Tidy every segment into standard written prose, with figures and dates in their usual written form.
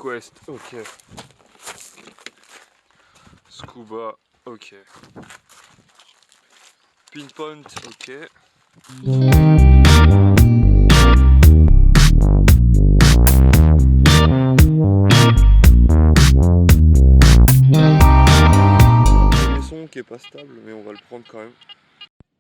Quest, ok. Scuba, ok. Pinpoint, ok. Qui est pas stable, mais on va le prendre quand même.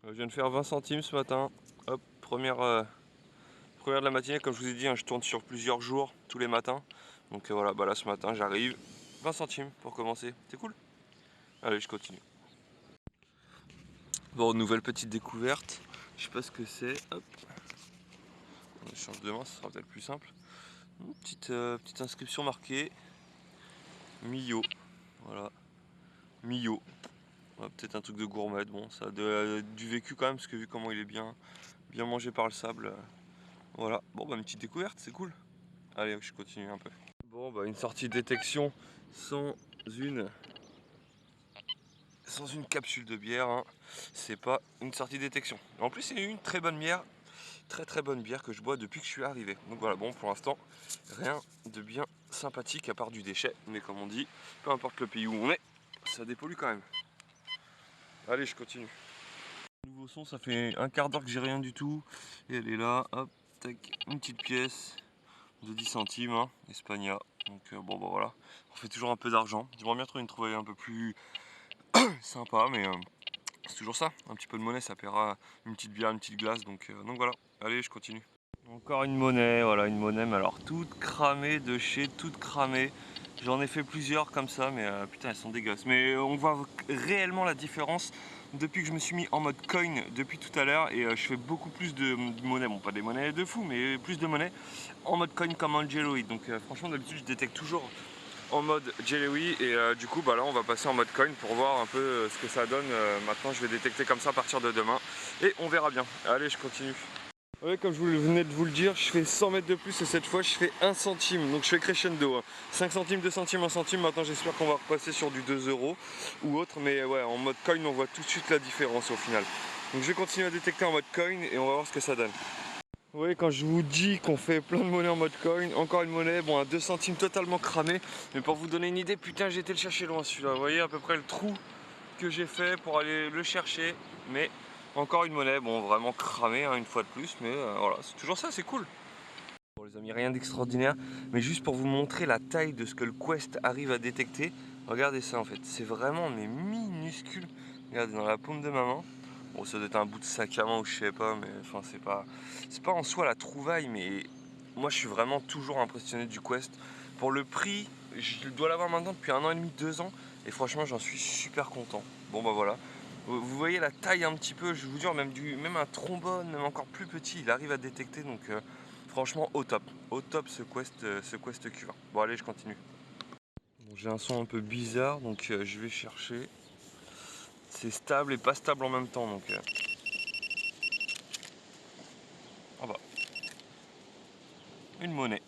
Je viens de faire 20 centimes ce matin. Hop, première de la matinée. Comme je vous ai dit, hein, je tourne sur plusieurs jours, tous les matins. Donc voilà, bah là ce matin j'arrive. 20 centimes pour commencer, c'est cool. Allez, je continue. Bon, nouvelle petite découverte. Je sais pas ce que c'est. Hop. On change de main, ça sera peut-être plus simple. Une petite inscription marquée Mio. Voilà. Mio. Peut-être un truc de gourmet. Bon, ça a du vécu quand même, parce que vu comment il est bien mangé par le sable. Voilà. Bon, bah une petite découverte, c'est cool. Allez, je continue un peu. Bon, bah une sortie de détection sans une capsule de bière, hein. C'est pas une sortie de détection. En plus, c'est une très bonne bière. Très bonne bière que je bois depuis que je suis arrivé. Donc voilà, bon, pour l'instant, rien de bien sympathique à part du déchet. Mais comme on dit, peu importe le pays où on est, ça dépollue quand même. Allez, je continue. Nouveau son, ça fait un quart d'heure que j'ai rien du tout. Et elle est là, hop, tac, une petite pièce de 10 centimes, hein, Espagna. Donc bon, bah voilà, on fait toujours un peu d'argent. J'aimerais bien trouver une trouvaille un peu plus sympa, mais c'est toujours ça. Un petit peu de monnaie, ça paiera une petite bière, une petite glace. Donc voilà, allez, je continue. Encore une monnaie, voilà, une monnaie, mais alors toute cramée de chez toute cramée. J'en ai fait plusieurs comme ça, mais putain, elles sont dégueulasses. Mais on voit réellement la différence depuis que je me suis mis en mode coin depuis tout à l'heure. Et je fais beaucoup plus de monnaie, bon pas des monnaies de fou, mais plus de monnaie en mode coin comme en Jelloid. Donc franchement, d'habitude, je détecte toujours en mode Jelloid. Et du coup, bah là, on va passer en mode coin pour voir un peu ce que ça donne. Maintenant, je vais détecter comme ça à partir de demain. Et on verra bien. Allez, je continue. Oui, comme je venais de vous le dire, je fais 100 mètres de plus et cette fois je fais 1 centime, donc je fais crescendo, hein. 5 centimes, 2 centimes, 1 centime, maintenant j'espère qu'on va repasser sur du 2 euros ou autre, mais ouais, en mode coin on voit tout de suite la différence au final. Donc je vais continuer à détecter en mode coin et on va voir ce que ça donne. Oui, quand je vous dis qu'on fait plein de monnaie en mode coin, encore une monnaie, bon à 2 centimes totalement cramé, mais pour vous donner une idée, putain j'ai été le chercher loin celui-là, vous voyez à peu près le trou que j'ai fait pour aller le chercher, mais encore une monnaie, bon vraiment cramée hein, une fois de plus, mais voilà, c'est toujours ça, c'est cool. Bon les amis, rien d'extraordinaire, mais juste pour vous montrer la taille de ce que le Quest arrive à détecter, regardez ça en fait, c'est vraiment mais minuscule, regardez dans la paume de ma main. Bon ça doit être un bout de sac à main ou je sais pas, mais enfin c'est pas en soi la trouvaille, mais moi je suis vraiment toujours impressionné du Quest. Pour le prix, je dois l'avoir maintenant depuis 1 an et demi, 2 ans, et franchement j'en suis super content. Bon bah voilà, vous voyez la taille un petit peu, je vous jure, même un trombone, même encore plus petit, il arrive à détecter, donc franchement au top ce Quest Q20. Bon allez, je continue. Bon, j'ai un son un peu bizarre, donc je vais chercher. C'est stable et pas stable en même temps, donc ah bah, une monnaie.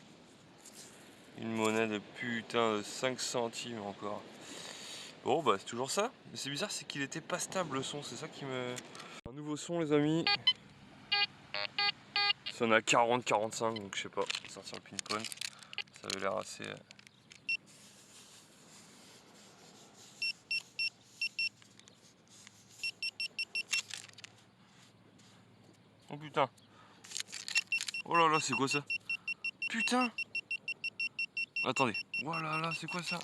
Une monnaie de putain de 5 centimes encore. Bon bah c'est toujours ça. Mais c'est bizarre, c'est qu'il était pas stable le son, c'est ça qui me... Un nouveau son les amis. Ça en a 40-45, donc je sais pas. On va sortir le pinpoint. Ça avait l'air assez... Oh putain. Oh là là, c'est quoi ça? Putain. Attendez. Oh là là, c'est quoi ça?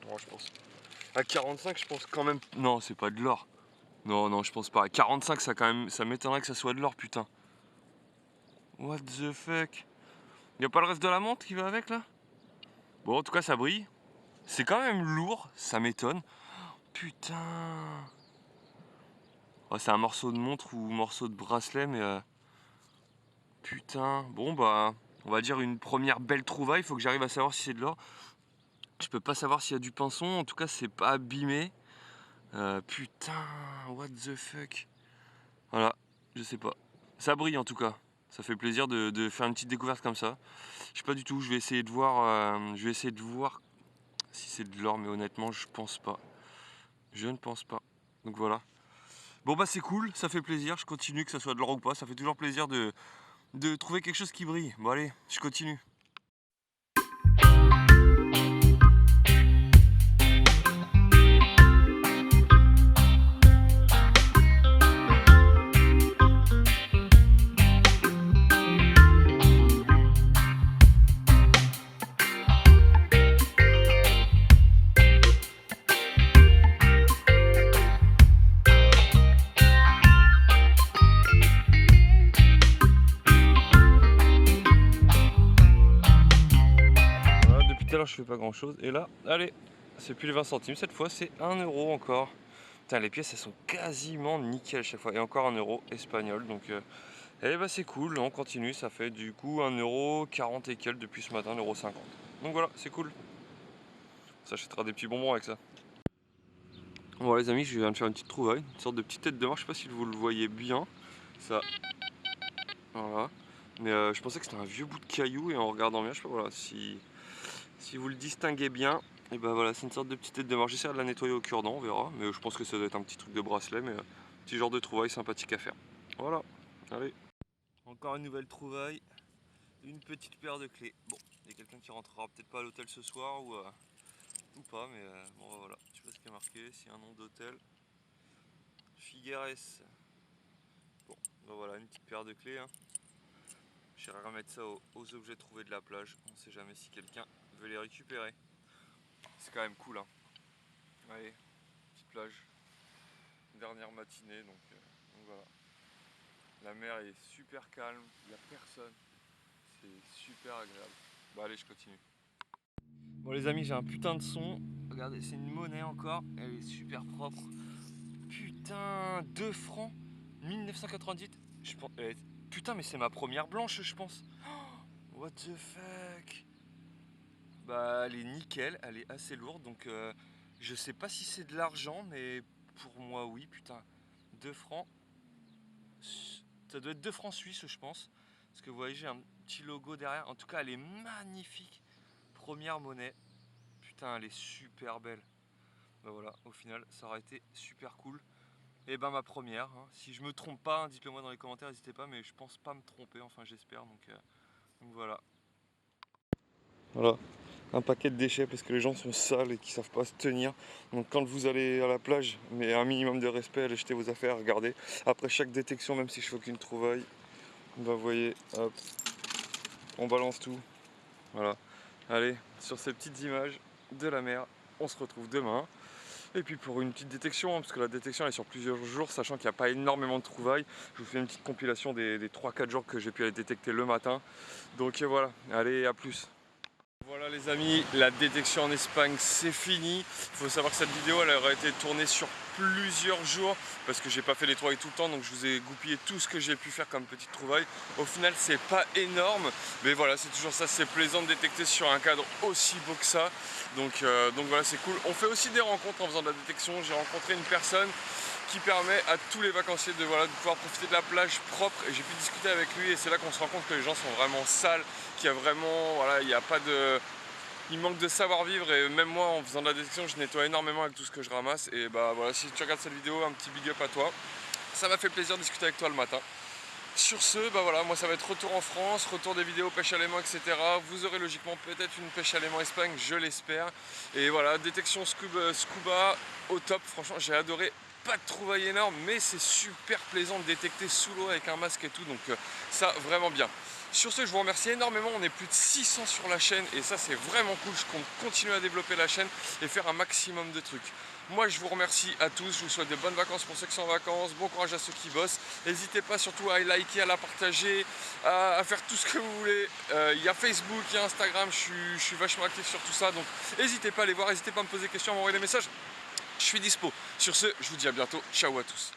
Non, je pense... À 45, je pense quand même... Non, c'est pas de l'or. Non, non, je pense pas. À 45, ça quand même... Ça m'étonnerait que ça soit de l'or, putain. What the fuck? Y'a pas le reste de la montre qui va avec, là? Bon, en tout cas, ça brille. C'est quand même lourd, ça m'étonne. Putain. Oh, c'est un morceau de montre ou morceau de bracelet, mais... Putain. Bon, bah... On va dire une première belle trouvaille. Il faut que j'arrive à savoir si c'est de l'or. Je peux pas savoir s'il y a du pinceau. En tout cas, c'est pas abîmé. Putain. What the fuck. Voilà. Je sais pas. Ça brille, en tout cas. Ça fait plaisir de faire une petite découverte comme ça. Je sais pas du tout. Je vais essayer de voir... si c'est de l'or, mais honnêtement, je pense pas. Je ne pense pas. Donc voilà. Bon bah c'est cool, ça fait plaisir, je continue, que ça soit de l'or ou pas, ça fait toujours plaisir de trouver quelque chose qui brille. Bon allez, je continue. tout à l'heure je fais pas grand chose. Et là, allez, c'est plus les 20 centimes, cette fois c'est 1 euro encore. Putain, les pièces elles sont quasiment nickel chaque fois. Et encore 1 euro espagnol. Donc eh bah c'est cool, on continue, ça fait du coup 1,40 € et quelques depuis ce matin, 1,50 €. Donc voilà, c'est cool. Ça achètera des petits bonbons avec ça. Bon les amis, je viens de faire une petite trouvaille, une sorte de petite tête de mort, je sais pas si vous le voyez bien. Ça. Voilà. Mais je pensais que c'était un vieux bout de caillou et en regardant bien, je sais pas, voilà, si vous le distinguez bien, et ben voilà, c'est une sorte de petite tête de mort. J'essaierai de la nettoyer au cure-dent, on verra. Mais je pense que ça doit être un petit truc de bracelet, mais petit genre de trouvaille sympathique à faire. Voilà, allez. Encore une nouvelle trouvaille, une petite paire de clés. Bon, il y a quelqu'un qui rentrera peut-être pas à l'hôtel ce soir ou pas, mais bon bah, voilà, je sais pas ce qui est marqué, s'il y a un nom d'hôtel. Figueres. Bon, bah voilà, une petite paire de clés. Hein. J'irai remettre ça aux objets trouvés de la plage. On sait jamais si quelqu'un veut les récupérer. C'est quand même cool, hein. Allez, petite plage. Dernière matinée, donc voilà. La mer est super calme, il n'y a personne. C'est super agréable. Bon allez, je continue. Bon les amis, j'ai un putain de son. Regardez, c'est une monnaie encore. Elle est super propre. Putain, 2 francs 1998. Je pense, putain, mais c'est ma première blanche, je pense. Oh, what the fuck. Bah, elle est nickel, elle est assez lourde. Donc, je sais pas si c'est de l'argent, mais pour moi, oui. Putain, 2 francs. Ça doit être 2 francs suisses, je pense. Parce que vous voyez, j'ai un petit logo derrière. En tout cas, elle est magnifique. Première monnaie. Putain, elle est super belle. Bah voilà, au final, ça aurait été super cool. Et ben ma première, hein. Si je me trompe pas, hein, dites-le moi dans les commentaires, n'hésitez pas, mais je pense pas me tromper, enfin j'espère, donc voilà. Voilà, un paquet de déchets parce que les gens sont sales et qui savent pas se tenir. Donc quand vous allez à la plage, mais un minimum de respect, allez jeter vos affaires, regardez. Après chaque détection, même si je fais aucune trouvaille, bah vous voyez, hop, on balance tout. Voilà. Allez, sur ces petites images de la mer, on se retrouve demain. Et puis pour une petite détection, hein, parce que la détection elle est sur plusieurs jours, sachant qu'il n'y a pas énormément de trouvailles, je vous fais une petite compilation des 3-4 jours que j'ai pu aller détecter le matin. Donc voilà, allez, à plus. Voilà les amis, la détection en Espagne c'est fini. Il faut savoir que cette vidéo elle aurait été tournée sur plusieurs jours parce que j'ai pas fait les trouvailles tout le temps, donc je vous ai goupillé tout ce que j'ai pu faire comme petite trouvaille. Au final c'est pas énorme, mais voilà, c'est toujours ça, c'est plaisant de détecter sur un cadre aussi beau que ça. Donc voilà, c'est cool. On fait aussi des rencontres en faisant de la détection. J'ai rencontré une personne qui permet à tous les vacanciers de pouvoir profiter de la plage propre, et j'ai pu discuter avec lui et c'est là qu'on se rend compte que les gens sont vraiment sales, qu'il y a vraiment, voilà, il n'y a pas de... Il manque de savoir-vivre, et même moi en faisant de la détection je nettoie énormément avec tout ce que je ramasse. Et bah voilà, si tu regardes cette vidéo, un petit big up à toi. Ça m'a fait plaisir de discuter avec toi le matin. Sur ce, bah voilà, moi ça va être retour en France, retour des vidéos pêche à l'aimant, etc. Vous aurez logiquement peut-être une pêche à l'aimant Espagne, je l'espère. Et voilà, détection scuba au top, franchement j'ai adoré. Pas de trouvailles énormes, mais c'est super plaisant de détecter sous l'eau avec un masque et tout, donc ça vraiment bien. Sur ce, je vous remercie énormément, on est plus de 600 sur la chaîne et ça c'est vraiment cool, je compte continuer à développer la chaîne et faire un maximum de trucs. Moi je vous remercie à tous, je vous souhaite de bonnes vacances pour ceux qui sont en vacances, bon courage à ceux qui bossent. N'hésitez pas surtout à liker, à la partager, à faire tout ce que vous voulez. Il y a Facebook, il y a Instagram, je suis vachement actif sur tout ça, donc n'hésitez pas à les voir, n'hésitez pas à me poser des questions, à m'envoyer des messages. Je suis dispo. Sur ce, je vous dis à bientôt. Ciao à tous.